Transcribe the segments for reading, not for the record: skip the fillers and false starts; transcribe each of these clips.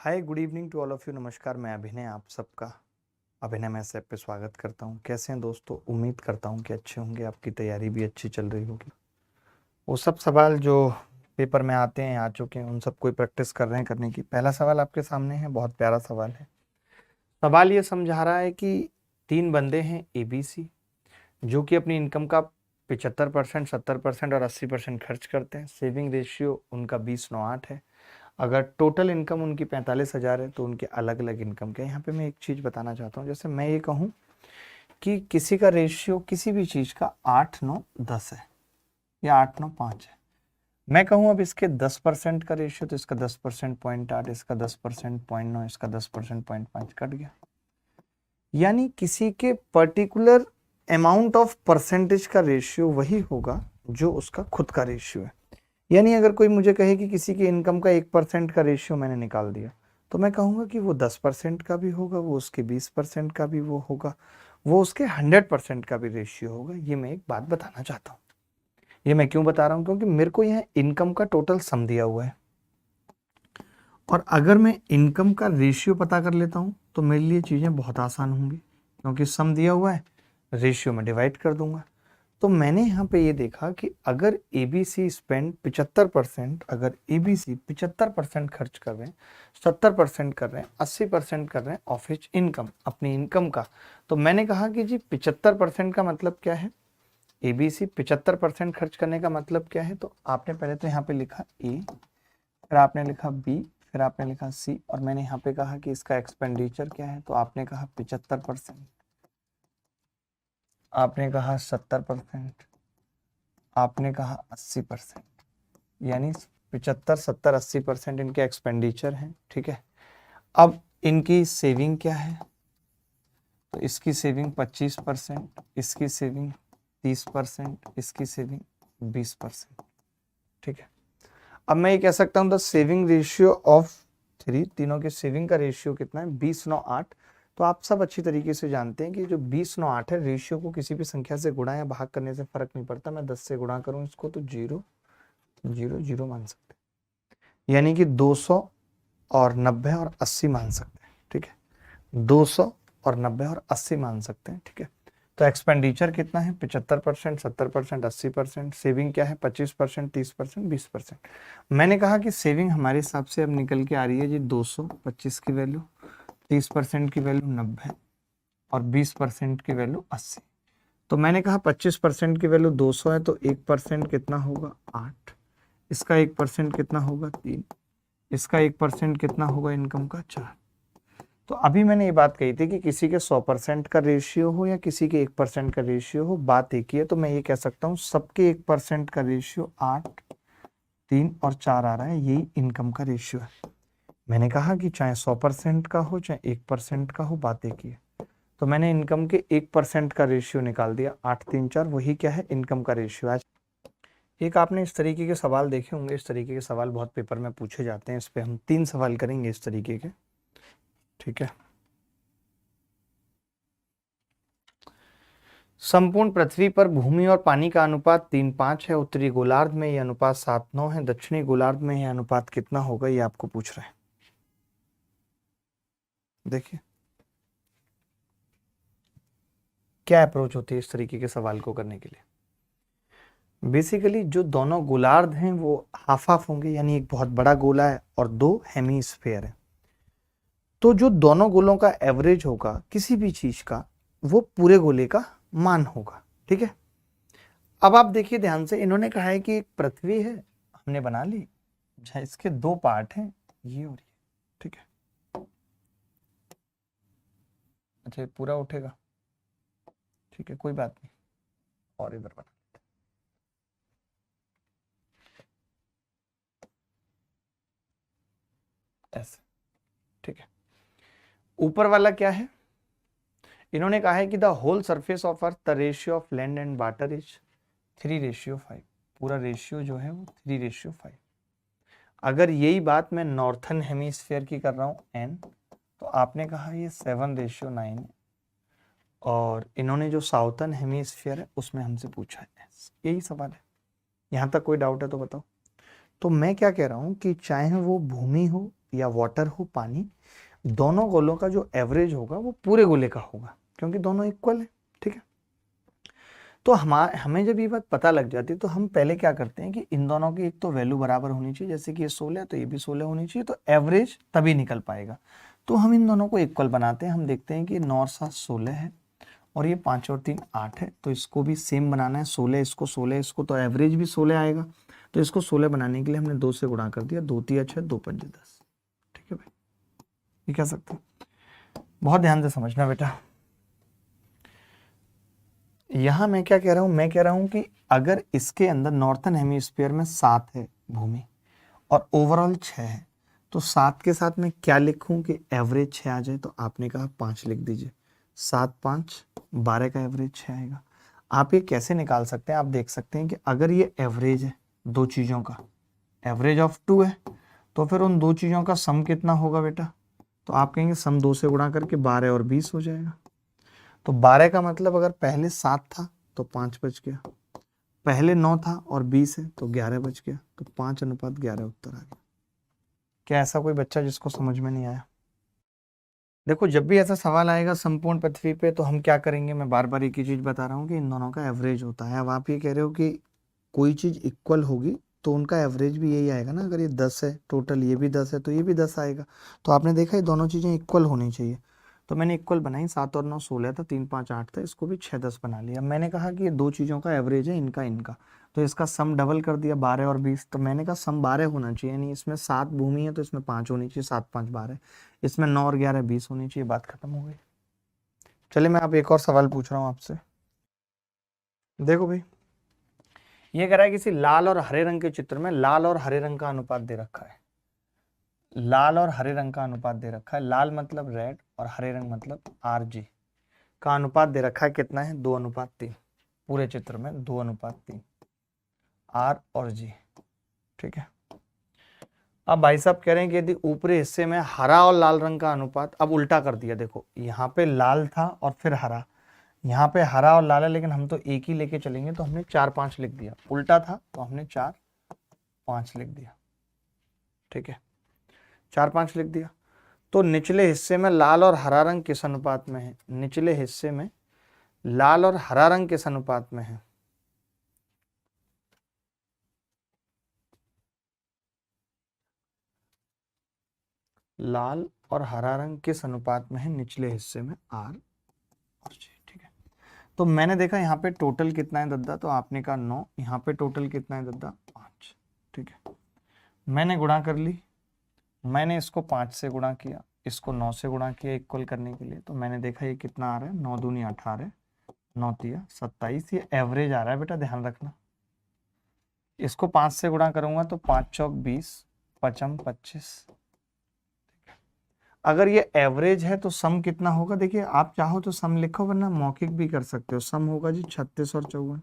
Hi good evening to all of you. नमस्कार, मैं अभिनय आप सबका अभिनय मैस ऐप पे स्वागत करता हूँ। कैसे हैं दोस्तों? उम्मीद करता हूँ कि अच्छे होंगे, आपकी तैयारी भी अच्छी चल रही होगी। वो सब सवाल जो पेपर में आते हैं, आ चुके हैं, उन सब कोई प्रैक्टिस कर रहे हैं करने की। पहला सवाल आपके सामने है, बहुत प्यारा सवाल है। सवाल ये समझा रहा है कि तीन बंदे हैं ABC, जो कि अपनी इनकम का 75%, 70% और 80% खर्च करते हैं। सेविंग रेशियो उनका 20/9/8 है। अगर टोटल इनकम उनकी 45,000 है तो उनके अलग अलग इनकम के। यहाँ पे मैं एक चीज़ बताना चाहता हूँ, जैसे मैं ये कहूँ कि किसी का रेशियो किसी भी चीज़ का 8/9/10 है या 8/9/5 है। मैं कहूँ अब इसके 10% का रेशियो, तो इसका 10% 0.8, इसका 10% 0.9, इसका 10% 0.5 कट गया। यानी किसी के पर्टिकुलर अमाउंट ऑफ परसेंटेज का रेशियो वही होगा जो उसका खुद का रेशियो है। यानी अगर कोई मुझे कहे कि किसी की इनकम का 1% का रेशियो मैंने निकाल दिया, तो मैं कहूँगा कि वो 10% का भी होगा, वो उसके 20% का भी वो होगा, वो उसके 100% का भी रेशियो होगा। ये मैं एक बात बताना चाहता हूँ। ये मैं क्यों बता रहा हूँ? क्योंकि मेरे को यहाँ इनकम का टोटल सम दिया हुआ है, और अगर मैं इनकम का रेशियो पता कर लेता हूँ तो मेरे लिए चीज़ें बहुत आसान होंगी, क्योंकि सम दिया हुआ है, रेशियो में डिवाइड कर दूंगा। तो मैंने यहाँ पे ये देखा कि अगर ABC स्पेंड 75%, अगर ABC 75% खर्च कर रहे हैं, 70% कर रहे हैं, 80% कर रहे हैं ऑफ हिज इनकम, अपनी इनकम का, तो मैंने कहा कि जी 75% का मतलब क्या है? ABC 75% खर्च करने का मतलब क्या है? तो आपने पहले तो यहाँ पे लिखा A, फिर आपने लिखा B, फिर आपने लिखा C, और मैंने यहाँ पे कहा कि इसका एक्सपेंडिचर क्या है, तो आपने कहा 75%, आपने कहा 70%, आपने कहा 80%। यानी 75, 70, 80% इनके एक्सपेंडिचर हैं। ठीक है, अब इनकी सेविंग क्या है? तो इसकी सेविंग 25%, इसकी सेविंग 30%, इसकी सेविंग 20%। ठीक है, अब मैं ये कह सकता हूँ द सेविंग रेशियो ऑफ तीनों के सेविंग का रेशियो कितना है? 20/9/8। तो आप सब अच्छी तरीके से जानते हैं कि जो 20/9/8 है, रेशियो को किसी भी संख्या से गुणा या भाग करने से फर्क नहीं पड़ता। मैं 10 से गुणा करूं इसको तो 0 0 0 मान सकते हैं, यानी कि 200 और 90 और 80 मान सकते हैं। ठीक है, 200 और 90 और 80 मान सकते हैं। ठीक है, तो एक्सपेंडिचर कितना है? 75%, 70%, 80%। सेविंग क्या है? 25%, 30%, 20%। मैंने कहा कि सेविंग हमारे हिसाब से अब निकल के आ रही है जी 200, 25 की वैल्यू, 30% की वैल्यू 90 और 20% की वैल्यू 80। तो मैंने कहा 25% की वैल्यू 200 है, तो 1% कितना होगा? 8। इसका 1% कितना होगा? 3। इसका 1% कितना होगा इनकम का? 4। तो अभी मैंने ये बात कही थी कि किसी के 100% का रेशियो हो या किसी के 1% का रेशियो हो, बात एक ही है। तो मैं ये कह सकता हूँ सबके 1% का रेशियो 8, 3 और 4 आ रहा है, यही इनकम का रेशियो है। मैंने कहा कि चाहे 100% का हो चाहे 1% का हो, बात एक ही है। तो मैंने इनकम के 1% का रेशियो निकाल दिया, 8, 3, 4, वही क्या है? इनकम का रेशियो। आज एक आपने इस तरीके के सवाल देखे होंगे, इस तरीके के सवाल बहुत पेपर में पूछे जाते हैं। इस पे हम 3 सवाल करेंगे इस तरीके के। ठीक है, संपूर्ण पृथ्वी पर भूमि और पानी का अनुपात 3:5 है। उत्तरी गोलार्ध में यह अनुपात 7:9 है। दक्षिणी गोलार्ध में यह अनुपात कितना होगा, ये आपको पूछ रहे हैं। देखिए क्या अप्रोच होती है इस तरीके के सवाल को करने के लिए। बेसिकली जो दोनों गोलार्ध हैं वो हाफ हाफ होंगे, यानी एक बहुत बड़ा गोला है और 2 हेमीस्फेयर है। तो जो दोनों गोलों का एवरेज होगा किसी भी चीज का, वो पूरे गोले का मान होगा। ठीक है, अब आप देखिए ध्यान से, इन्होंने कहा है कि एक पृथ्वी है, हमने बना ली, जहाँ इसके 2 पार्ट हैं, ये और ये। ठीक है, अच्छा ये पूरा उठेगा, ठीक है कोई बात नहीं, और इधर बना ऐसे। ठीक है, ऊपर वाला क्या है? इन्होंने कहा है कि the whole surface of earth the ratio of land and water is 3:5। पूरा रेशियो जो है वो 3:5। अगर यही बात मैं नॉर्थन हेमीस्फेयर की कर रहा हूँ n, तो आपने कहा ये 7:9 है, और इन्होंने जो साउथर्न हेमीस्फीयर है उसमें हमसे पूछा है। यही सवाल है, यहाँ तक कोई डाउट है तो बताओ। तो मैं क्या कह रहा हूँ कि चाहे वो भूमि हो या वाटर हो पानी, दोनों गोलों का जो एवरेज होगा वो पूरे गोले का होगा, क्योंकि दोनों इक्वल है। ठीक है, तो हमें जब ये बात पता लग जाती है तो हम पहले क्या करते हैं कि इन दोनों की एक तो वैल्यू बराबर होनी चाहिए, जैसे कि ये 16 है तो ये भी 16 होनी चाहिए, तो एवरेज तभी निकल पाएगा। तो हम इन दोनों को इक्वल बनाते हैं। हम देखते हैं कि 9 और 7 16 है और ये 5 और 3 8 है, तो इसको भी सेम बनाना है, 16 इसको 16 इसको, तो एवरेज भी 16 आएगा। तो इसको 16 बनाने के लिए हमने 2 से गुणा कर दिया, 2 तिया 6 2 पंजे 10। ठीक है भाई, ये कह सकते हैं। बहुत ध्यान से समझना बेटा, यहां मैं क्या कह रहा हूं, मैं कह रहा हूं कि अगर इसके अंदर नॉर्थन हेमिस्फीयर में 7 है भूमि और ओवरऑल 6 है, तो 7 के साथ मैं क्या लिखूं कि एवरेज 6 आ जाए, तो आपने कहा 5 लिख दीजिए। 7 5 12 का एवरेज 6 आएगा। आप ये कैसे निकाल सकते हैं, आप देख सकते हैं कि अगर ये एवरेज है दो चीज़ों का, एवरेज ऑफ 2 है, तो फिर उन दो चीज़ों का सम कितना होगा बेटा, तो आप कहेंगे सम 2 से गुणा करके 12 और 20 हो जाएगा। तो 12 का मतलब अगर पहले 7 था तो 5 बच गया, पहले 9 था और 20 है तो 11 बच गया, तो 5:11 उत्तर आ गया। क्या ऐसा कोई बच्चा जिसको समझ में नहीं आया? देखो, जब भी ऐसा सवाल आएगा संपूर्ण पृथ्वी पे तो हम क्या करेंगे, मैं बार बार एक ही चीज बता रहा हूँ कि इन दोनों का एवरेज होता है। अब आप ये कह रहे हो कि कोई चीज इक्वल होगी तो उनका एवरेज भी यही आएगा ना, अगर ये 10 है टोटल, ये भी 10 है तो ये भी 10 आएगा। तो आपने देखा ये दोनों चीजें इक्वल होनी चाहिए, तो मैंने इक्वल बनाई। 7 और 9 16 था, 3 5 8 था, इसको भी 6 10 बना लिया। मैंने कहा कि ये दो चीज़ों का एवरेज है, इनका इनका, तो इसका सम डबल कर दिया 12 और 20। तो मैंने कहा सम 12 होना चाहिए, यानी इसमें 7 भूमि है तो इसमें 5 होनी चाहिए, 7 5 12, इसमें 9 और 11 20 होनी चाहिए। बात खत्म हो गई। चलिए मैं अब एक और सवाल पूछ रहा हूँ आपसे। देखो भाई, ये कह रहा है किसी लाल और हरे रंग के चित्र में लाल और हरे रंग का अनुपात दे रखा है। लाल और हरे रंग का अनुपात दे रखा है, लाल मतलब रेड और हरे रंग मतलब RG का अनुपात दे रखा है। कितना है? 2:3। पूरे चित्र में 2:3, R और G। ठीक है, अब भाई साहब कह रहे हैं कि यदि ऊपरी हिस्से में हरा और लाल रंग का अनुपात, अब उल्टा कर दिया। देखो यहाँ पे लाल था और फिर हरा, यहाँ पे हरा और लाल है, लेकिन हम तो एक ही लेके चलेंगे, तो हमने 4 5 लिख दिया। उल्टा था तो हमने 4 5 लिख दिया। ठीक है, 4 5 लिख दिया। तो निचले हिस्से में लाल और हरा रंग किस अनुपात में है? निचले हिस्से में लाल और हरा रंग किस अनुपात में है? लाल और हरा रंग किस अनुपात में है निचले हिस्से में? R और G। ठीक है, तो मैंने देखा यहाँ पे टोटल कितना है दद्दा, तो आपने कहा 9। यहाँ पे टोटल कितना है दद्दा? 5। ठीक है, मैंने गुणा कर ली, मैंने इसको 5 से गुणा किया, इसको 9 से गुणा किया इक्वल करने के लिए, तो मैंने देखा ये कितना आ रहा है, 9 दूनी 18, 9 तिया 27, ये एवरेज आ रहा है बेटा, ध्यान रखना। इसको 5 से गुणा करूंगा तो 5 चौक 20, 5 25। अगर ये एवरेज है तो सम कितना होगा? देखिए आप चाहो तो सम लिखो, वरना मौखिक भी कर सकते हो। सम होगा जी 36 और 54।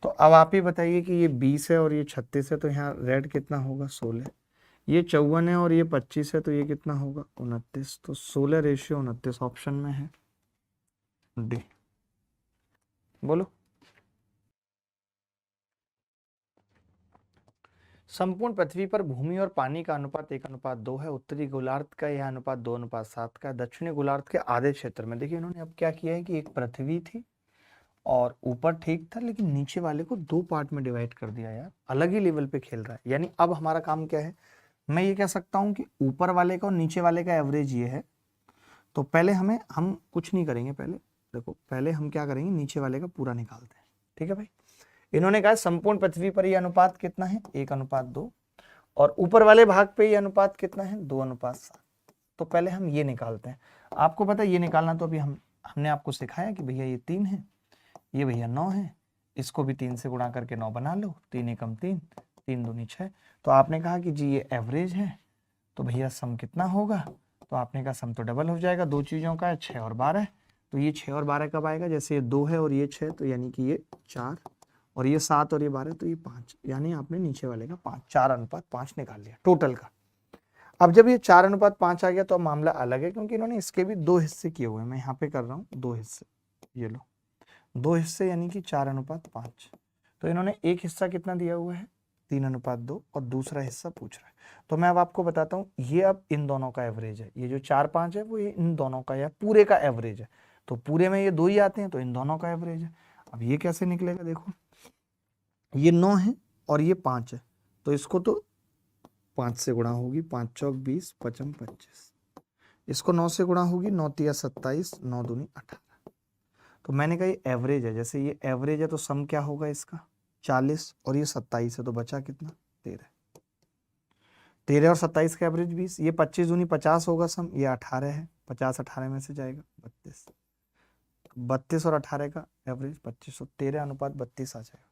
तो अब आप ही बताइए कि ये 20 है और ये 36 है, तो यहाँ रेड कितना होगा? 16। ये 54 है और ये 25 है, तो ये कितना होगा? 29। तो 16:29 ऑप्शन में है डी। बोलो। संपूर्ण पृथ्वी पर भूमि और पानी का अनुपात 1:2 है। उत्तरी गोलार्ध का यह अनुपात 2:7 का है। दक्षिणी गोलार्ध के आधे क्षेत्र में, देखिए इन्होंने अब क्या किया है कि एक पृथ्वी थी और ऊपर ठीक था, लेकिन नीचे वाले को 2 पार्ट में डिवाइड कर दिया यार, अलग ही लेवल पे खेल रहा है। यानी अब हमारा काम क्या है, मैं ये कह सकता हूँ कि ऊपर वाले का और नीचे वाले का एवरेज ये है। तो पहले हम कुछ नहीं करेंगे, पहले देखो, पहले हम क्या करेंगे, नीचे वाले का पूरा निकालते हैं। ठीक है भाई, इन्होंने कहा संपूर्ण पृथ्वी पर यह अनुपात कितना है? 1:2, और ऊपर वाले भाग पे ये अनुपात कितना है? 2:7। तो पहले हम ये निकालते हैं। आपको पता है ये निकालना, तो अभी हमने आपको सिखाया कि भैया ये 3 है, ये भैया 9 है, इसको भी 3 से गुणा करके 9 बना लो। 3 एकम 3, 3 दूनी 6। तो आपने कहा कि जी ये एवरेज है, तो भैया सम कितना होगा? तो आपने कहा सम तो डबल हो जाएगा, दो चीज़ों का है, 6 और 12। तो ये 6 और 12 कब आएगा? जैसे ये 2 है और ये 6, तो यानी कि ये 4, और ये 7 और ये 12, तो ये 5। यानी आपने नीचे वाले का 5, 4:5 निकाल लिया टोटल का। अब जब ये 4:5 आ गया तो अब मामला अलग है, क्योंकि इन्होंने इसके भी 2 हिस्से किए हुए हैं। मैं यहाँ पे कर रहा हूँ 2 हिस्से, ये लो 2 हिस्से, यानी कि 4:5। तो इन्होंने एक हिस्सा कितना दिया हुआ है? 3:2 और दूसरा हिस्सा पूछ रहा है। तो मैं अब आपको बताता हूँ, ये अब इन दोनों का एवरेज है, ये जो 4-5 है वो ये इन दोनों का या पूरे का एवरेज है। तो पूरे में ये 2 ही आते हैं, तो इन दोनों का एवरेज है। अब ये कैसे निकलेगा, देखो ये 9 है और ये 5 है, तो इसको तो 5 से गुणा होगी, 5 चौक 20, 55 25। इसको 9 से गुणा होगी, 9 तिया 27, 9 दूनी 18। तो मैंने कहा ये एवरेज है, जैसे ये एवरेज है तो सम क्या होगा इसका 40 और ये 27 है, तो बचा कितना 13। 13 और 27 का एवरेज 20, ये 25 दूनी 50 होगा सम, ये 18 है, 50 18 में से जाएगा 32, 32 और 18 का एवरेज 25, 13:32 आ जाएगा,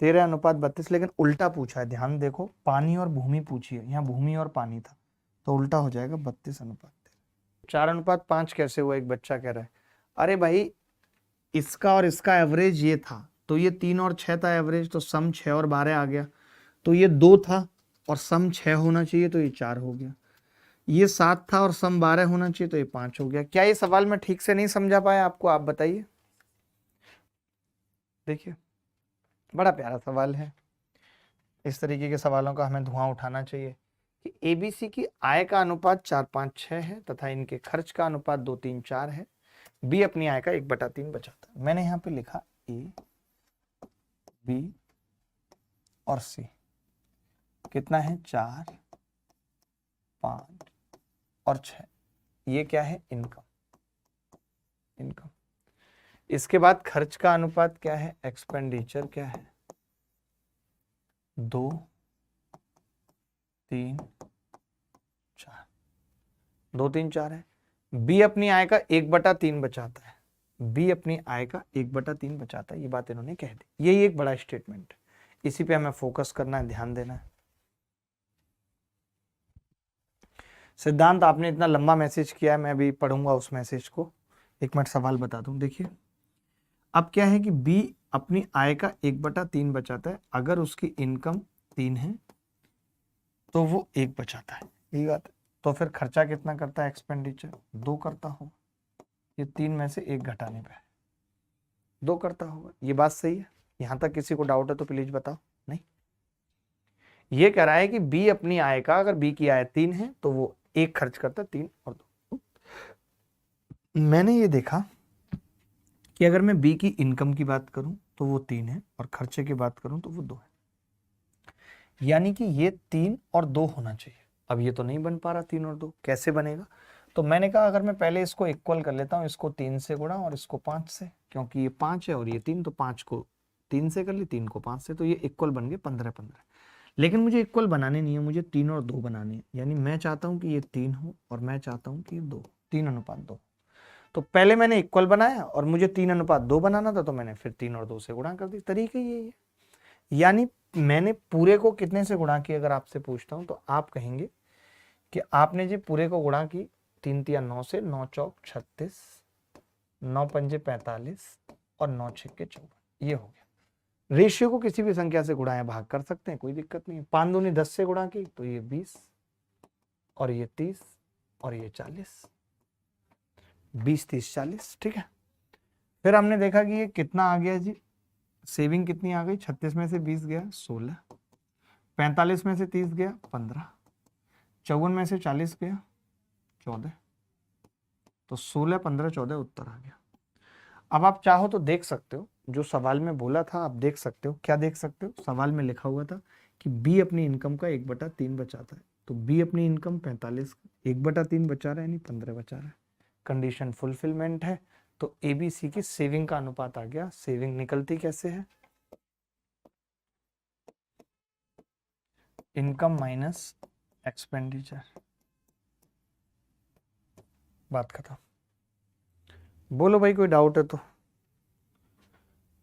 13:32। लेकिन उल्टा पूछा है, ध्यान देखो, पानी और भूमि पूछी है, यहाँ भूमि और पानी था, तो उल्टा हो जाएगा 32:13। 4:5 कैसे हुआ, एक बच्चा कह रहा है अरे भाई इसका और इसका एवरेज ये था, तो ये 3 और 6 था एवरेज, तो सम 6 और 12 आ गया, तो ये 2 था और सम 6 होना चाहिए, तो ये 4 हो गया। ये 7 था और सम 12 होना चाहिए, तो ये 5 हो गया। क्या ये सवाल मैं ठीक से नहीं समझा पाया आपको, आप बताइए। देखिए बड़ा प्यारा सवाल है, इस तरीके के सवालों का हमें धुआं उठाना चाहिए कि एबीसी की आय का अनुपात 4-5-6 है तथा इनके खर्च का अनुपात 2-3-4 है। बी अपनी आय का 1/3 बचाता है। मैंने यहाँ पे लिखा ए, बी और सी कितना है 4, 5 और 6। ये क्या है इनकम, इनकम। इसके बाद खर्च का अनुपात क्या है, एक्सपेंडिचर क्या है 2, 3, 4, 2, 3, 4 है। बी अपनी आय का 1/3 बचाता है, बी अपनी आय का 1/3 बचाता है, ये बात इन्होंने कह दी। यही एक बड़ा स्टेटमेंट है, इसी पे हमें फोकस करना है, ध्यान देना है। सिद्धांत आपने इतना लंबा मैसेज किया है, मैं भी पढ़ूंगा उस मैसेज को, 1 मिनट सवाल बता दूं। देखिए अब क्या है कि बी अपनी आय का 1/3 बचाता है, अगर उसकी इनकम 3 है तो वो 1 बचाता है, यही बात है। तो फिर खर्चा कितना करता है, एक्सपेंडिचर 2 करता होगा, ये 3 में से 1 घटाने पे 2 करता होगा। ये बात सही है, यहां तक किसी को डाउट है तो प्लीज बताओ। नहीं, ये कह रहा है कि बी अपनी आय का, अगर बी की आय 3 है तो वो 1 खर्च करता है, 3 और 2। मैंने ये देखा कि अगर मैं बी की इनकम की बात करूं तो वो 3 है और खर्चे की बात करूं तो वो 2 है, यानी कि ये 3 और 2 होना चाहिए। अब ये तो नहीं बन पा रहा 3 और 2, कैसे बनेगा। तो मैंने कहा अगर मैं पहले इसको इक्वल कर लेता हूं, इसको 3 से गुणा और इसको 5 से, क्योंकि ये 5 है और ये 3, तो 5 को 3 से कर ली, 3 को 5 से, तो ये इक्वल बन गए 15-15। लेकिन मुझे इक्वल बनाने नहीं है, मुझे 3 और 2 बनाने हैं, यानी मैं चाहता हूं कि ये 3 हो और मैं चाहता हूं कि ये 2, 3:2। तो पहले मैंने इक्वल बनाया और मुझे 3:2 बनाना था, तो मैंने फिर 3 और 2 से गुणा कर दी। तरीका यही है, यानी मैंने पूरे को कितने से गुणा किया, अगर आपसे पूछता हूं तो आप कहेंगे कि आपने जी पूरे को गुणा की 3 तिया 9 से, 9 चौक 36, 9 पंजे 45 और 9 छक्के 54, ये हो गया। रेशियो को किसी भी संख्या से गुणा या भाग कर सकते हैं, कोई दिक्कत नहीं है। 5 दूनी 10 से गुणा की तो ये 20 और ये 30 और ये 40, 20, 30, 40, ठीक है। फिर हमने देखा कि ये कितना आ गया जी, सेविंग कितनी आ गई, 36 में से 20 गया 16, 45 में से 30 गया 15, 54 में से 40 गया 14, तो 16, 15, 14 उत्तर आ गया। अब आप चाहो तो देख सकते हो, जो सवाल में बोला था आप देख सकते हो। क्या देख सकते हो, सवाल में लिखा हुआ था कि बी अपनी इनकम का 1/3 बचाता है, तो बी अपनी इनकम 45 का 1/3 बचा रहा है, यानी 15 बचा रहा है। कंडीशन फुलफिलमेंट है, तो एबीसी की सेविंग का अनुपात आ गया। सेविंग निकलती कैसे है, इनकम माइनस एक्सपेंडिचर, बात खत्म। बोलो भाई कोई डाउट है तो,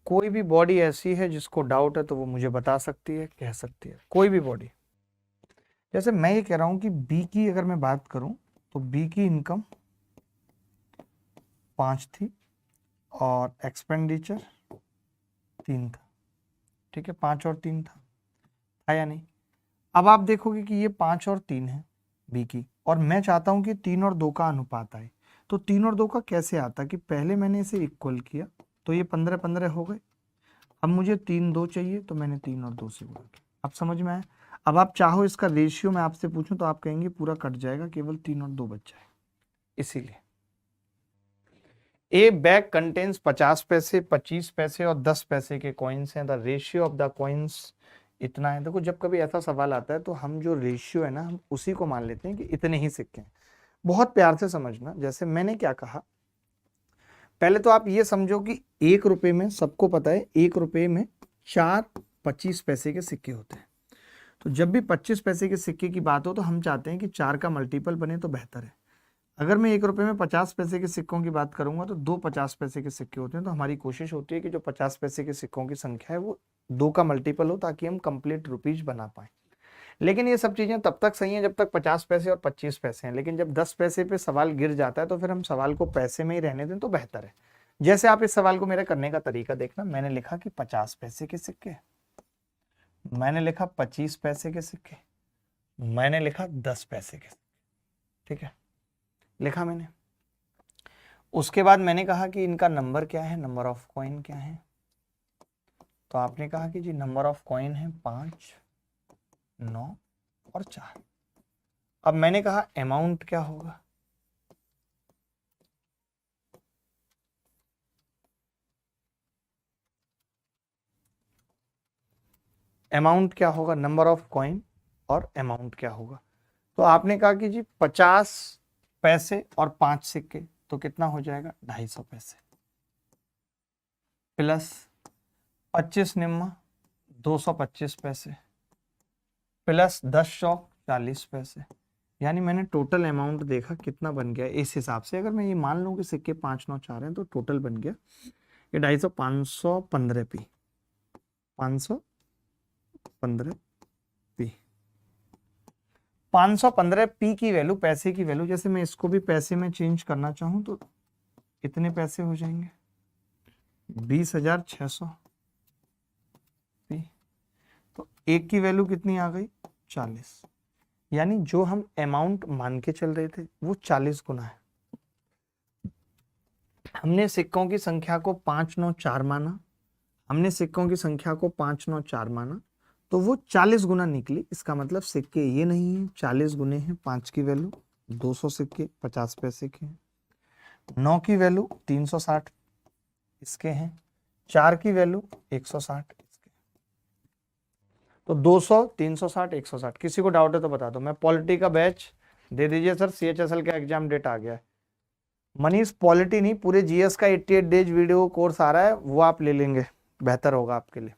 कोई भी बॉडी ऐसी है जिसको डाउट है तो वो मुझे बता सकती है, कह सकती है, कोई भी बॉडी। जैसे मैं ये कह रहा हूं कि बी की अगर मैं बात करूं तो बी की इनकम 5 थी और एक्सपेंडिचर 3 था, ठीक है, 5 और 3 था या नहीं। अब आप देखोगे कि ये 5 और 3 है बी की, और मैं चाहता हूं कि 3 और 2 का अनुपात आए। तो 3 और 2 का कैसे आता कि पहले मैंने इसे इक्वल किया तो ये 15-15 हो गए, अब मुझे 3 2 चाहिए तो मैंने 3 और 2 से गुणा किया। अब समझ में आया। अब आप चाहो इसका रेशियो मैं आपसे पूछूं तो आप कहेंगे पूरा कट जाएगा, केवल 3 और 2 बच जाएगा। इसीलिए ए बैग कंटेन्स 50 पैसे, 25 पैसे और 10 पैसे के कॉइन्स हैं। The ratio of the coins इतना है। देखो जब कभी ऐसा सवाल आता है तो हम जो रेशियो है ना, हम उसी को मान लेते हैं कि इतने ही सिक्के हैं। बहुत प्यार से समझना। जैसे मैंने क्या कहा, पहले तो आप ये समझो कि 1 रुपए में, सबको पता है 1 रुपए में 4 25 पैसे के सिक्के होते हैं। तो जब भी 25 पैसे के सिक्के की बात हो तो हम चाहते हैं कि 4 का मल्टीपल बने तो बेहतर है। अगर मैं 1 रुपए में 50 पैसे के सिक्कों की बात करूंगा तो 2 50 पैसे के सिक्के होते हैं। तो हमारी कोशिश होती है कि जो 50 पैसे के सिक्कों की संख्या है वो 2 का मल्टीपल हो, ताकि हम कंप्लीट रुपीज बना पाए। लेकिन ये सब चीजें तब तक सही हैं जब तक 50 पैसे और 25 पैसे हैं। लेकिन जब 10 पैसे पे सवाल गिर जाता है तो फिर हम सवाल को पैसे में ही रहने दें तो बेहतर है। जैसे आप इस सवाल को मेरे करने का तरीका देखना। मैंने लिखा कि 50 पैसे के सिक्के, मैंने लिखा 25 पैसे के सिक्के, मैंने लिखा 10 पैसे के। ठीक है, लिखा मैंने। उसके बाद मैंने कहा कि इनका नंबर क्या है, नंबर ऑफ कॉइन क्या है। तो आपने कहा कि जी नंबर ऑफ कॉइन है 5, 9 और 4। अब मैंने कहा अमाउंट क्या होगा। अमाउंट क्या होगा, नंबर ऑफ कॉइन और अमाउंट क्या होगा। तो आपने कहा कि जी 50 पैसे और 5 सिक्के, तो कितना हो जाएगा 250 पैसे, प्लस 25 निम्मा 225 पैसे, प्लस 10 चौक 40 पैसे। यानी मैंने टोटल अमाउंट देखा कितना बन गया। इस हिसाब से अगर मैं ये मान लूं कि सिक्के 5 9 4 हैं तो टोटल बन गया ये 250, 515 पी, 515 पी। 515 पी की वैल्यू, पैसे की वैल्यू, जैसे मैं इसको भी पैसे में चेंज करना चाहूं तो कितने पैसे हो जाएंगे, 20,600 पी। तो एक की वैल्यू कितनी आ गई, 40। यानी जो हम अमाउंट मान के चल रहे थे वो 40 गुना है। हमने सिक्कों की संख्या को 5 9 4 माना, हमने सिक्कों की संख्या को 5 9 4 माना, तो वो 40 गुना निकली। इसका मतलब सिक्के ये नहीं है, 40 गुने हैं 5 की वैल्यू 200 सिक्के 50 पैसे के हैं, 9 की वैल्यू 360 इसके हैं, 4 की वैल्यू 160 इसके। तो 200 360 160। किसी को डाउट है तो बता दो। मैं पॉलिटी का बैच दे दीजिए सर, CHSL का एग्जाम डेट आ गया है। मनीष पॉलिटी नहीं, पूरे GS का 88 डेज वीडियो कोर्स आ रहा है, वो आप ले लेंगे, बेहतर होगा आपके लिए।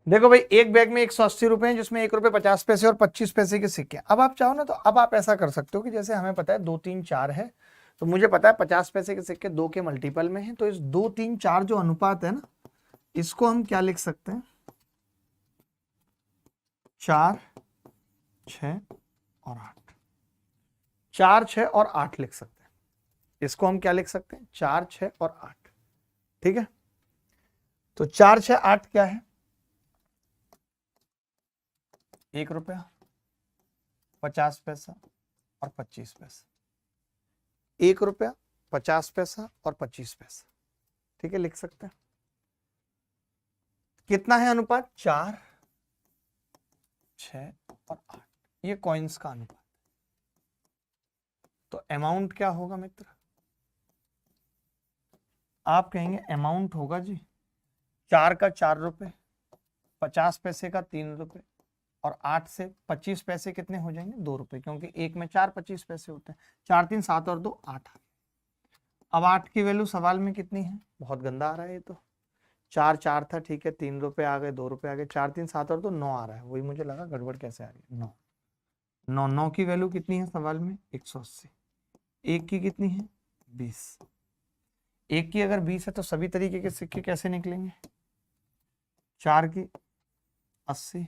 देखो भाई, एक बैग में 180 रुपए हैं, जिसमें 1 रुपए 50 पैसे और 25 पैसे के सिक्के। अब आप चाहो ना तो अब आप ऐसा कर सकते हो कि जैसे हमें पता है 2 3 4 है, तो मुझे पता है 50 पैसे के सिक्के 2 के मल्टीपल में है। तो इस 2 3 4 जो अनुपात है ना, इसको हम क्या लिख सकते हैं, 4 6 और 8। 4 6 और 8 लिख सकते हैं। इसको हम क्या लिख सकते हैं, 4 6 और 8। ठीक है, तो 4 6 8 क्या है, 1 रुपया 50 पैसा और 25 पैसा, 1 रुपया 50 पैसा और 25 पैसा। ठीक है, लिख सकते हैं। कितना है अनुपात, 4 6 और 8, ये कॉइन्स का अनुपात। तो अमाउंट क्या होगा मित्र, आप कहेंगे अमाउंट होगा जी 4 का 4 रुपए, 50 पैसे का 3 रुपए और 8 से 25 पैसे कितने हो जाएंगे, 2 रुपए, क्योंकि एक में 4 25 पैसे होते हैं। 4 3 7 और 2 8। अब 8 की वैल्यू सवाल में कितनी है, बहुत गंदा आ रहा है ये तो। 4 4 था, ठीक है, 3 रुपए आ गए, 2 रुपए आ गए, 4 3 7 और 2 9 आ रहा है। वही मुझे लगा गड़बड़ कैसे आ रही है। 9 9 9 की वैल्यू कितनी है सवाल में, 180। एक की कितनी है, 20। एक की अगर 20 है तो सभी तरीके के सिक्के कैसे निकलेंगे, 4 की 80,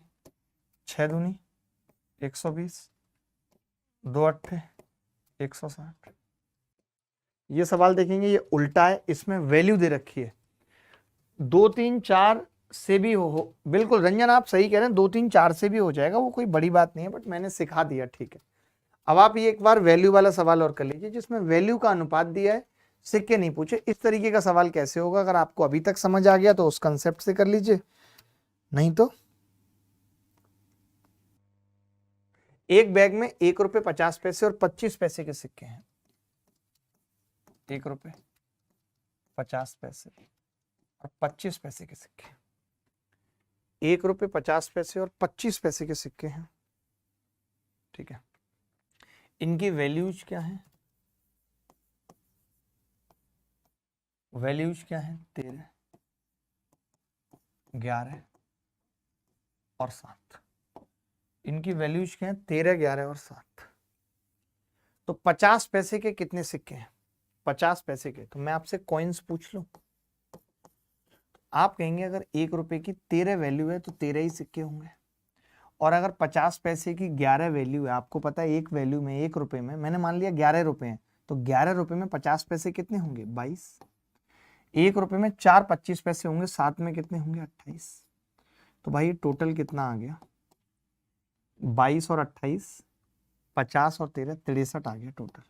6 दूनी 120, 2 अट्ठे 160। ये सवाल देखेंगे ये उल्टा है, इसमें वैल्यू दे रखी है 2 3 4 से भी हो। बिल्कुल रंजन आप सही कह रहे हैं, 2 3 4 से भी हो जाएगा, वो कोई बड़ी बात नहीं है, बट मैंने सिखा दिया। ठीक है, अब आप ये एक बार वैल्यू वाला सवाल और कर लीजिए, जिसमें वैल्यू का अनुपात दिया है सिक्के नहीं पूछे। इस तरीके का सवाल कैसे होगा? अगर आपको अभी तक समझ आ गया तो उस कंसेप्ट से कर लीजिए, नहीं तो एक बैग में 1 रुपए 50 पैसे और 25 पैसे के सिक्के हैं। 1 रुपए 50 पैसे और 25 पैसे के सिक्के, 1 रुपए 50 पैसे और 25 पैसे के सिक्के हैं। ठीक है, इनकी वैल्यूज क्या है? वैल्यूज क्या है? 13, 11 और 7। इनकी वैल्यूज क्या है? 13, 11 और 7। तो 50 पैसे के कितने सिक्के हैं? 50 पैसे के, तो मैं आपसे कॉइन्स पूछ लूं, आप कहेंगे अगर 1 रुपए की 13 वैल्यू है तो 13 ही सिक्के होंगे। और अगर 50 पैसे की 11 वैल्यू है, आपको पता है एक वैल्यू में 1 रुपए में मैंने मान लिया 11 रुपए हैं, तो 11 रुपए में 50 पैसे कितने होंगे? 22। 1 रुपए में 4 25 पैसे होंगे, 7 में कितने होंगे? 28। तो भाई टोटल कितना आ गया? 22 और 28, 50 और 13, 63 आ गया टोटल।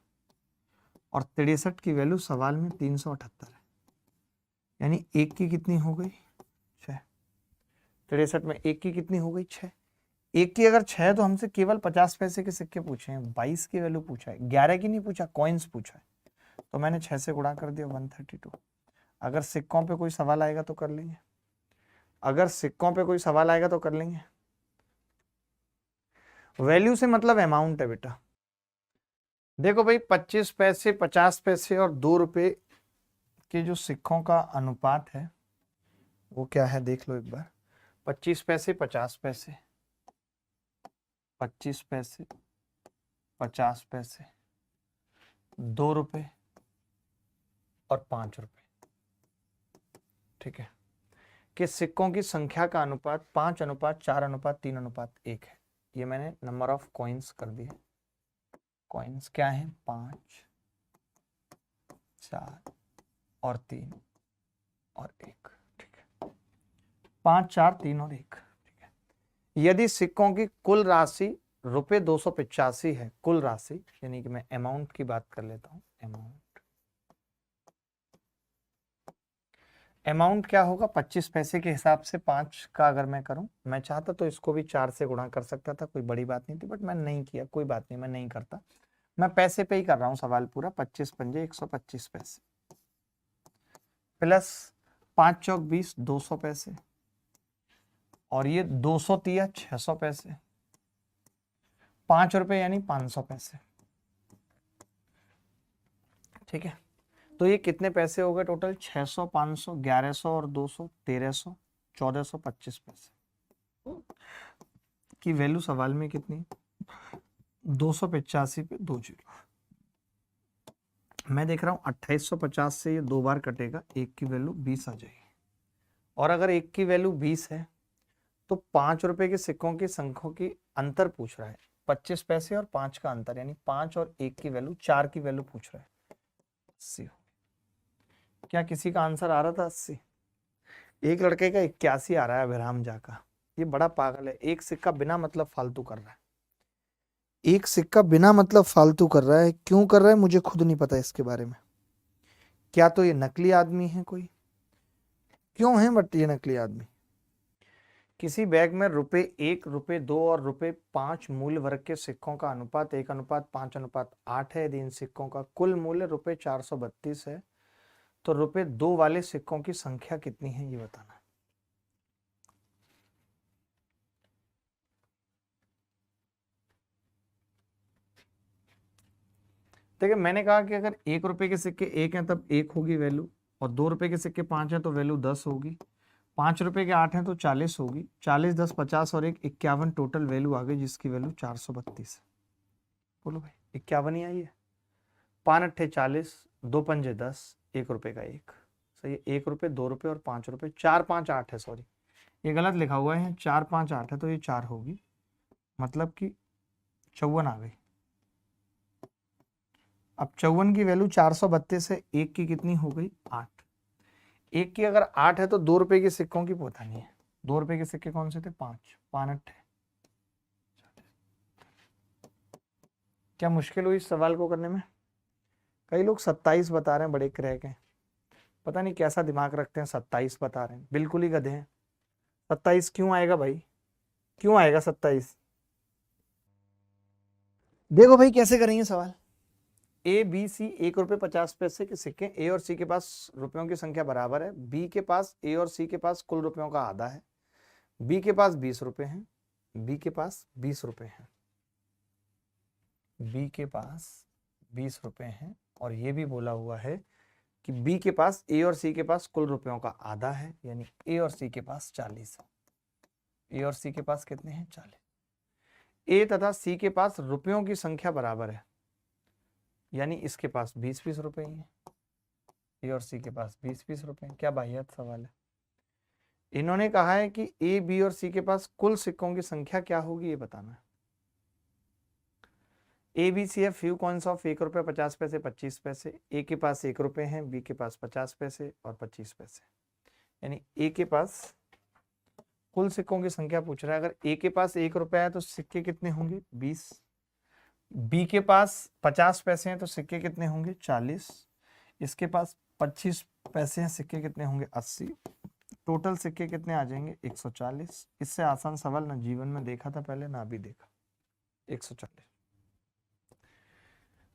और 63 की वैल्यू सवाल में 378 है, यानी एक की कितनी हो गई? 6। 63 में एक की कितनी हो गई? 6। एक की अगर 6 तो हमसे केवल 50 पैसे के सिक्के पूछे हैं, 22 की वैल्यू पूछा है, 11 की नहीं पूछा, कॉइन्स पूछा है। तो मैंने 6 से गुणा कर दिया, 132। अगर सिक्कों पे कोई सवाल आएगा तो कर लेंगे, अगर सिक्कों पे कोई सवाल आएगा तो कर लेंगे। वैल्यू से मतलब अमाउंट है बेटा। देखो भाई 25 पैसे, 50 पैसे और 2 रुपए के जो सिक्कों का अनुपात है वो क्या है? देख लो एक बार। 25 पैसे, 50 पैसे, 25 पैसे, 50 पैसे, 2 रुपए और 5 रुपए। ठीक है, कि सिक्कों की संख्या का अनुपात 5:4:3:1 है। ये मैंने नंबर ऑफ कॉइन्स कर दिए। कॉइन्स क्या है? 5, 4 और 3 और 1। ठीक है, 5, 4, 3 और 1। ठीक है, यदि सिक्कों की कुल राशि ₹285 है, कुल राशि यानी कि मैं अमाउंट की बात कर लेता हूं। अमाउंट क्या होगा? 25 पैसे के हिसाब से 5 का अगर मैं करूं, मैं चाहता तो इसको भी 4 से गुणा कर सकता था, कोई बड़ी बात नहीं थी, बट मैंने नहीं किया। कोई बात नहीं, मैं नहीं करता, मैं पैसे पे ही कर रहा हूं सवाल पूरा। 25 पंजे 125 पैसे प्लस 5 चौक 20, 200 पैसे, और ये 200 तिया 600 पैसे, 5 रुपए यानी 500 पैसे। ठीक है, तो ये कितने पैसे हो गए टोटल? 600, 500, 1100 और 200, 1300, 1425 पैसे की वैल्यू सवाल में कितनी? 285 पे 2 जीरो। मैं देख रहा हूं 2850 से ये 2 बार कटेगा, एक की वैल्यू 20 आ जाएगी। और अगर एक की वैल्यू 20 है तो 5 रुपए के सिक्कों की संख्या की अंतर पूछ रहा है, 25 पैसे और 5 का अंतर, यानी 5 और 1 की वैल्यू, 4 की वैल्यू पूछ रहा है। 80। क्या किसी का आंसर आ रहा था 80? एक लड़के का 81 आ रहा है, अभिराम झा का। ये बड़ा पागल है, एक सिक्का बिना मतलब फालतू कर रहा है, एक सिक्का बिना मतलब फालतू कर रहा है। क्यों कर रहा है मुझे खुद नहीं पता इसके बारे में। क्या तो ये नकली आदमी है कोई? क्यों है बट ये नकली आदमी? किसी बैग में ₹1, ₹2 और ₹5 मूल्य वर्ग के सिक्कों का अनुपात 1:5:8 है। यदि इन सिक्कों का कुल मूल्य ₹432 है तो ₹2 वाले सिक्कों की संख्या कितनी है, ये बताना है। देखिए मैंने कहा कि अगर 1 रुपए के सिक्के 1 हैं तब 1 होगी वैल्यू, और 2 रुपए के सिक्के 5 हैं तो वैल्यू 10 होगी, 5 रुपए के 8 हैं तो 40 होगी, 40, 10, 50 और 1 51 टोटल वैल्यू आ गई, जिसकी वैल्यू 432 है। बोलो भाई 51 ही आई है। 5 अट्ठे 40, 2 पंजे 10, 1 रुपए का 1। सही है, 1 रुपए, 2 रुपए और 5 रुपए, 4, 5, 8 है, सॉरी ये गलत लिखा हुआ है, 4, 5, 8 है तो ये 4 होगी, मतलब कि 54 आ गई। अब 54 की वैल्यू 432 है, 1 की कितनी हो गई? 8। 1 की अगर 8 है तो 2 रुपए के सिक्कों की पता नहीं है। 2 रुपए के सिक्के कौन से थे? 5, 5 अट्ठे। क्या मुश्किल हुई इस सवाल को करने में? कई लोग 27 बता रहे हैं, बड़े क्रैक हैं, पता नहीं कैसा दिमाग रखते हैं, 27 बता रहे हैं, बिल्कुल ही गधे हैं। 27 क्यों आएगा भाई, क्यों आएगा 27? देखो भाई कैसे करेंगे सवाल। ए बी सी 1 रुपये 50 पैसे के सिक्के, ए और सी के पास रुपयों की संख्या बराबर है, बी के पास ए और सी के पास कुल रुपयों का आधा है, बी के पास 20 रुपए हैं, बी के पास 20 रुपए हैं, बी के पास 20 रुपए हैं, और ये भी बोला हुआ है कि बी के पास ए और सी के पास कुल रुपयों का आधा है, यानी ए और सी के पास 40 है। ए और सी के पास कितने हैं? 40। ए तथा सी के पास रुपयों की संख्या बराबर है, यानी इसके पास 20-20 रुपए ही है, ए और सी के पास 20-20 रुपए हैं। क्या वाहियात सवाल है। इन्होंने कहा है कि ए बी और सी के पास कुल सिक्कों की संख्या क्या होगी, ये बताना है। ए बी सी है फ्यू कॉइन्स ऑफ 1 रुपये 50 पैसे 25 पैसे, ए के पास 1 रुपए हैं, बी के पास 50 पैसे और 25 पैसे, यानी ए के पास कुल सिक्कों की संख्या पूछ रहा है। अगर ए के पास 1 रुपया है तो सिक्के कितने होंगे? 20। बी के पास 50 पैसे हैं तो सिक्के कितने होंगे? 40। इसके पास 25 पैसे हैं, सिक्के कितने होंगे? 80। टोटल सिक्के कितने आ जाएंगे? 140। इससे आसान सवाल ना जीवन में देखा था पहले, ना अभी देखा। 140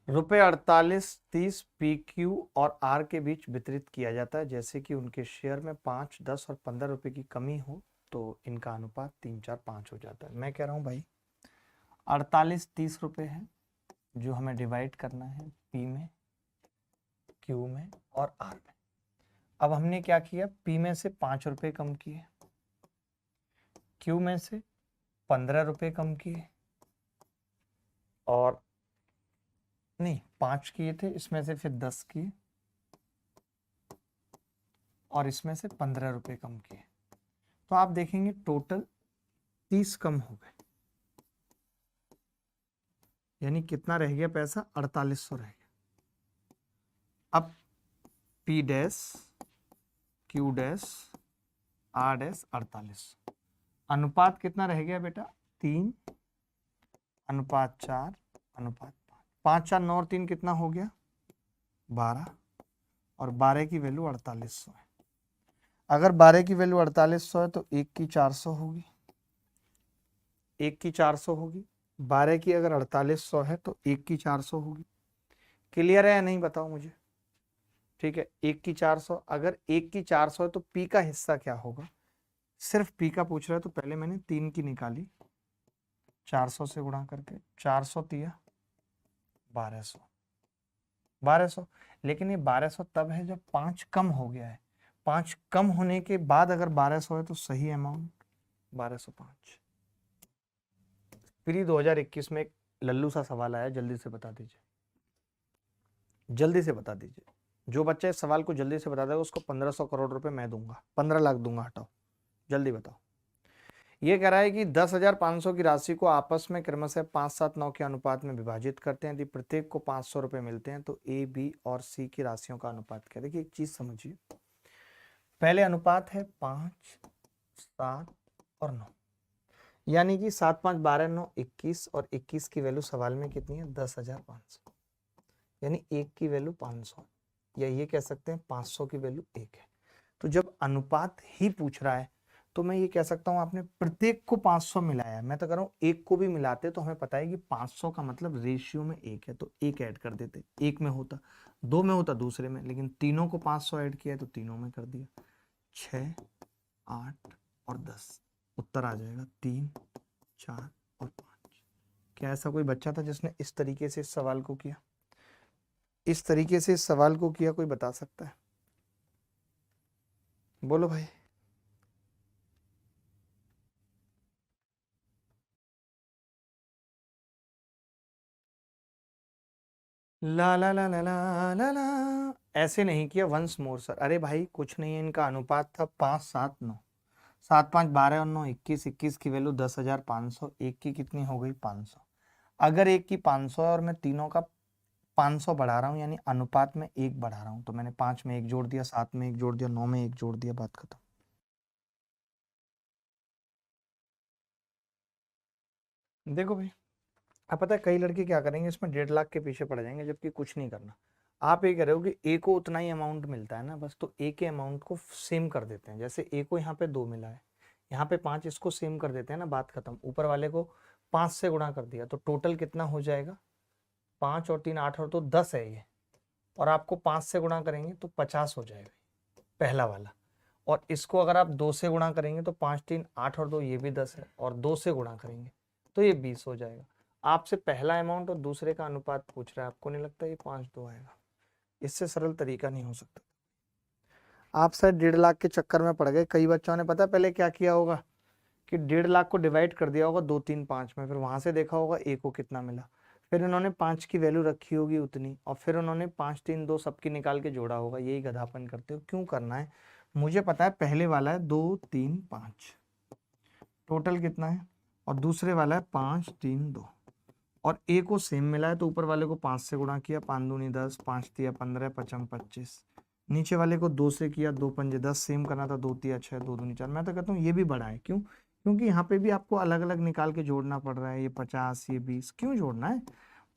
रुपए 48-30 पी क्यू और आर के बीच वितरित किया जाता है, जैसे कि उनके शेयर में 5, 10 और 15 रुपए की कमी हो तो इनका अनुपात 3-4-5 हो जाता है। मैं कह रहा हूं भाई 48-30 रुपए है जो हमें डिवाइड करना है पी में, क्यू में और आर में। अब हमने क्या किया, पी में से 5 रुपए कम किए, क्यू में से 15 रुपए कम किए, और नहीं 5 किए थे, इसमें से फिर 10 किए और इसमें से 15 रुपए कम किए, तो आप देखेंगे टोटल 30 कम हो गए, यानी कितना रह गया पैसा? 4800 रह गया। अब P dash, Q dash, R dash 48, अनुपात कितना रह गया बेटा? 3 अनुपात 4 अनुपात 5, 4 9 और 3 कितना हो गया? 12, और 12 की वैल्यू 4800 है। अगर 12 की वैल्यू 4800 है तो 1 की 400 होगी, 1 की 400 होगी। 12 की अगर 4800 है तो 1 की 400 होगी। क्लियर है या नहीं बताओ मुझे? ठीक है, 1 की 400, अगर 1 की 400 है तो पी का हिस्सा क्या होगा? सिर्फ पी का पूछ रहा है तो पहले मैंने 3 की निकाली, 400 से गुणा करके, 400 तिया 1200, 1200। लेकिन ये 1200 तब है जब 5 कम हो गया है, 5 कम होने के बाद अगर 1200 है तो सही अमाउंट 1205। प्री 2021 में एक लल्लू सा सवाल आया, जल्दी से बता दीजिए, जल्दी से बता दीजिए। जो बच्चा इस सवाल को जल्दी से बता देगा उसको 1500 करोड़ रुपए मैं दूंगा, 15 लाख दूंगा। हटाओ, जल्दी बताओ। ये कह रहा है कि 10,500 की राशि को आपस में क्रमशः 5, 7, 9 के अनुपात में विभाजित करते हैं। यदि प्रत्येक को 500 रुपए मिलते हैं तो ए, बी और सी की राशियों का अनुपात क्या है? देखिए एक चीज समझिए, पहले अनुपात है 5, 7 और 9, यानी कि 7, 5, 12, 9, 21, और 21 की वैल्यू सवाल में कितनी है? 10,500, यानी 1 की वैल्यू 500, या ये कह सकते हैं 500 की वैल्यू 1 है। तो जब अनुपात ही पूछ रहा है तो मैं ये कह सकता हूं आपने प्रत्येक को 500 मिलाया है, मैं तो कह रहा हूं एक को भी मिलाते तो हमें पता है कि 500 का मतलब रेशियो में 1 है, तो 1 ऐड कर देते। 1 में होता, 2 में होता, दूसरे में, लेकिन तीनों को 500 ऐड किया है तो तीनों में कर दिया। 6, 8 और 10, उत्तर आ जाएगा 3, 4 और 5। क्या ऐसा कोई बच्चा था जिसने इस तरीके से इस सवाल को किया? इस तरीके से इस सवाल को किया, कोई बता सकता है? बोलो भाई। ला ला ला ला ला ला ला, ऐसे नहीं किया। वंस मोर सर, अरे भाई कुछ नहीं है, इनका अनुपात था 5, 7, 9, 7, 5, 12 और 9 21, 21 की वैल्यू 10,500, एक की कितनी हो गई? 500। अगर एक की 500 है और मैं तीनों का 500 बढ़ा रहा हूँ, यानी अनुपात में 1 बढ़ा रहा हूँ, तो मैंने 5 में 1 जोड़ दिया, 7 में 1 जोड़ दिया, 9 में 1 जोड़ दिया, बात खत्म। देखो भाई, अब पता है कई लड़के क्या करेंगे, इसमें 1.5 लाख के पीछे पड़ जाएंगे, जबकि कुछ नहीं करना। आप ये कह रहे हो कि ए को उतना ही अमाउंट मिलता है ना बस, तो ए के अमाउंट को सेम कर देते हैं। जैसे ए को यहाँ पे 2 मिला है, यहाँ पे 5, इसको सेम कर देते हैं ना, बात खत्म। ऊपर वाले को 5 से गुणा कर दिया तो टोटल कितना हो जाएगा, 5 और 3 8 और 2 10 है ये, और आपको 5 से गुणा करेंगे तो 50 हो जाएगा पहला वाला। और इसको अगर आप 2 से गुणा करेंगे तो 5 3 8 और 2 ये भी 10 है, और 2 से गुणा करेंगे तो ये 20 हो जाएगा। आपसे पहला अमाउंट और दूसरे का अनुपात पूछ रहा है, आपको नहीं लगता ये 5-2 आएगा? इससे सरल तरीका नहीं हो सकता। आप शायद 1.5 लाख के चक्कर में पड़ गए। कई बच्चों ने पता पहले क्या किया होगा कि 1.5 लाख को डिवाइड कर दिया होगा 2 3 5 में, फिर वहां से देखा होगा ए को कितना मिला, फिर उन्होंने 5 की वैल्यू रखी होगी उतनी, और फिर उन्होंने 5 3 2 सबकी निकाल के जोड़ा होगा। यही गधापन करते हो। क्यों करना है? मुझे पता है पहले वाला है 2 3 5, टोटल कितना है, और दूसरे वाला है 5 3 2, और ए को सेम मिला है तो ऊपर वाले को 5 से गुणा किया, 5 दूनी 10, 5 तिया 15, 5 25। नीचे वाले को 2 से किया, 2 पंजे 10, सेम करना था, 2 तिया 6, 2 दूनी 4। मैं तो कहता हूँ ये भी बड़ा है। क्यों? क्योंकि यहाँ पे भी आपको अलग अलग निकाल के जोड़ना पड़ रहा है। ये 50, ये 20, क्यों जोड़ना है?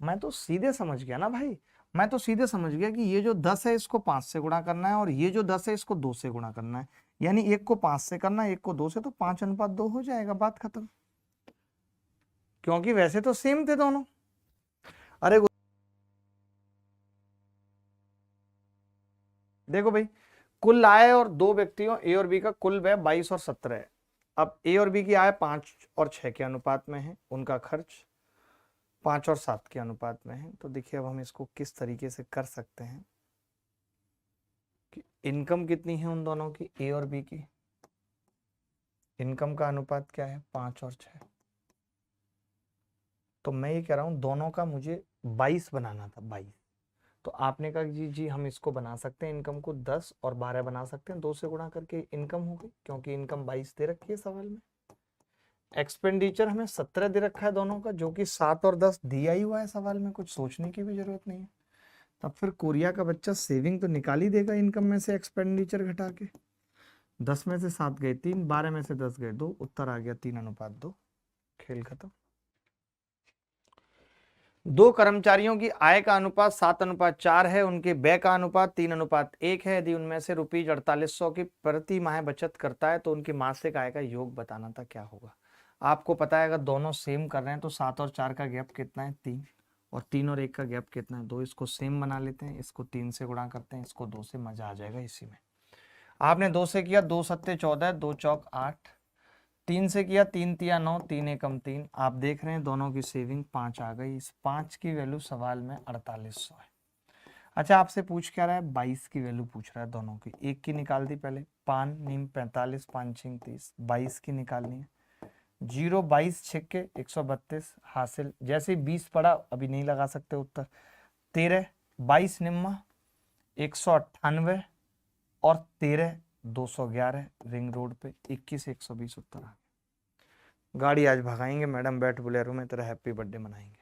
मैं तो सीधे समझ गया ना भाई, मैं तो सीधे समझ गया कि ये जो 10 है इसको 5 से गुणा करना है, और ये जो 10 है इसको 2 से गुणा करना है। यानी एक को 5 से करना है, एक को 2 से, तो 5:2 हो जाएगा, बात खत्म। क्योंकि वैसे तो सेम थे दोनों। अरे देखो भाई, कुल आय और 2 व्यक्तियों ए और बी का कुल व्यय 22 और 17 है। अब ए और बी की आय 5 और 6 के अनुपात में है, उनका खर्च 5 और 7 के अनुपात में है। तो देखिए अब हम इसको किस तरीके से कर सकते हैं कि इनकम कितनी है उन दोनों की, ए और बी की। इनकम का अनुपात क्या है, 5 और 6। तो मैं ये कह रहा हूं दोनों का मुझे 22 बनाना था, 22। तो आपने कहा जी जी हम इसको बना सकते हैं, इनकम को 10 और 12 बना सकते हैं, 2 से गुणा करके इनकम हो गई, क्योंकि इनकम 22 दे रखी है सवाल में। एक्सपेंडिचर हमें 17 दे रखा है दोनों का, जो कि 7 और 10 दिया ही हुआ है सवाल में, कुछ सोचने की भी जरूरत नहीं है। तब फिर कोरिया का बच्चा सेविंग तो निकाल ही देगा इनकम में से एक्सपेंडिचर घटा के। 10 में से 7 गए 3, 12 में से 10 गए 2, उत्तर आ गया 3:2। खेल खत्म। 2 कर्मचारियों की आय का अनुपात 7:4 है, उनके व्यय का अनुपात 3:1 है। यदि उनमें से रुपीज 4800 की प्रति माह बचत करता है तो उनकी मासिक आय का योग बताना था, क्या होगा? आपको पता है अगर दोनों सेम कर रहे हैं तो 7 और 4 का गैप कितना है, 3, और 3 और 1 का गैप कितना है, 2। इसको सेम बना लेते हैं, इसको 3 से गुणा करते हैं, इसको 2 से, मजा आ जाएगा इसी में। आपने 2 से किया, 2 सत्ते 14, 2 चौक 8, 3 से किया, 3 तिया 9, 3 एकम 3। आप देख रहे हैं दोनों की सेविंग 5 आ गई। इस 5 की वैल्यू सवाल में 4800 है। अच्छा आपसे पूछ क्या रहा है, 22 की वैल्यू पूछ रहा है दोनों की। एक की निकाल दी पहले, 5 नीम 45, 5 छिंग 30, 22 की निकालनी है। 0 22 छिक्के 132 हासिल। जैसे ही 20 पड़ा, अभी नहीं लगा सकते उत्तर। 13 22 निम्मा 198, और 13 211 रिंग रोड पे 21 120 उत्तर आ गया। गाड़ी आज भगाएंगे मैडम, बैठ बोलेरो में तेरा हैप्पी बर्थडे मनाएंगे।